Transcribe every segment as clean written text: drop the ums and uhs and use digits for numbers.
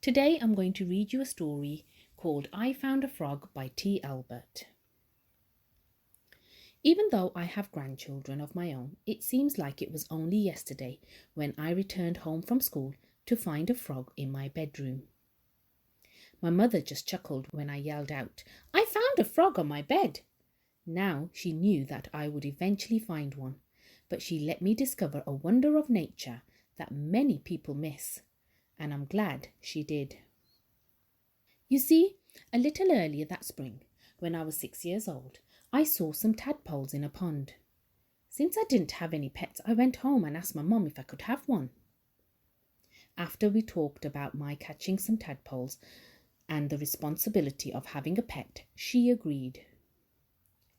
Today I'm going to read you a story called I Found a Frog by T. Albert. Even though I have grandchildren of my own, it seems like it was only yesterday when I returned home from school to find a frog in my bedroom. My mother just chuckled when I yelled out, "I found a frog on my bed!" Now she knew that I would eventually find one, but she let me discover a wonder of nature that many people miss, and I'm glad she did. You see, a little earlier that spring, when I was 6 years old, I saw some tadpoles in a pond. Since I didn't have any pets, I went home and asked my mum if I could have one. After we talked about my catching some tadpoles and the responsibility of having a pet, she agreed.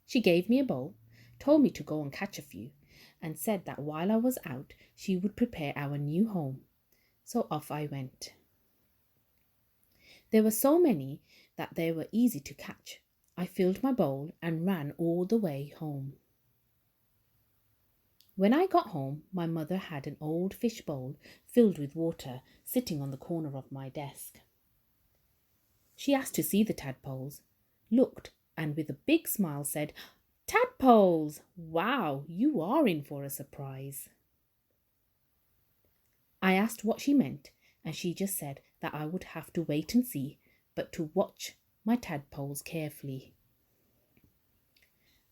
She gave me a bowl, told me to go and catch a few, and said that while I was out, she would prepare our new home. So off I went. There were so many that they were easy to catch. I filled my bowl and ran all the way home. When I got home, my mother had an old fish bowl filled with water sitting on the corner of my desk. She asked to see the tadpoles, looked, and with a big smile said, "Tadpoles! Wow, you are in for a surprise." I asked what she meant, and she just said that I would have to wait and see, but to watch my tadpoles carefully.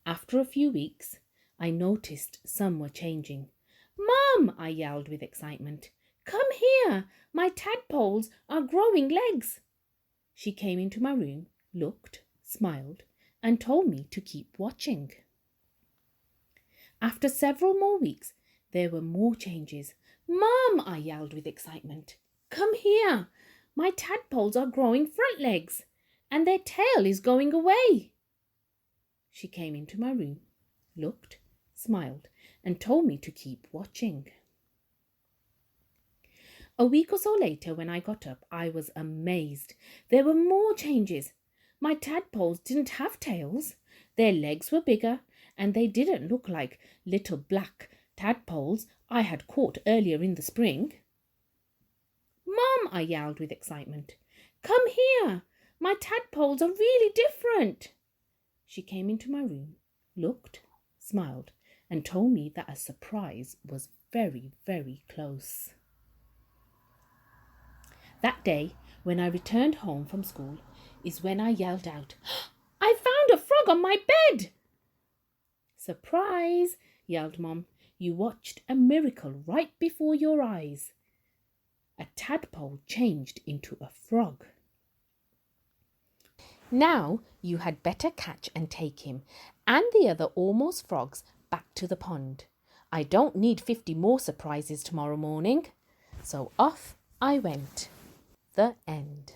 After a few weeks, I noticed some were changing. "Mum!" I yelled with excitement. "Come here! My tadpoles are growing legs!" She came into my room, looked, smiled, and told me to keep watching. After several more weeks, there were more changes. "Mum!" I yelled with excitement. "Come here! My tadpoles are growing front legs, and their tail is going away." She came into my room, looked, smiled, and told me to keep watching. A week or so later, when I got up, I was amazed. There were more changes. My tadpoles didn't have tails. Their legs were bigger, and they didn't look like little black tadpoles I had caught earlier in the spring. "Mum!" I yelled with excitement. "Come here! My tadpoles are really different." She came into my room, looked, smiled, and told me that a surprise was very, very close. That day, when I returned home from school, is when I yelled out, "I found a frog on my bed!" "Surprise!" yelled Mum. "You watched a miracle right before your eyes. A tadpole changed into a frog. Now you had better catch and take him and the other almost frogs back to the pond. I don't need 50 more surprises tomorrow morning." So off I went. The end.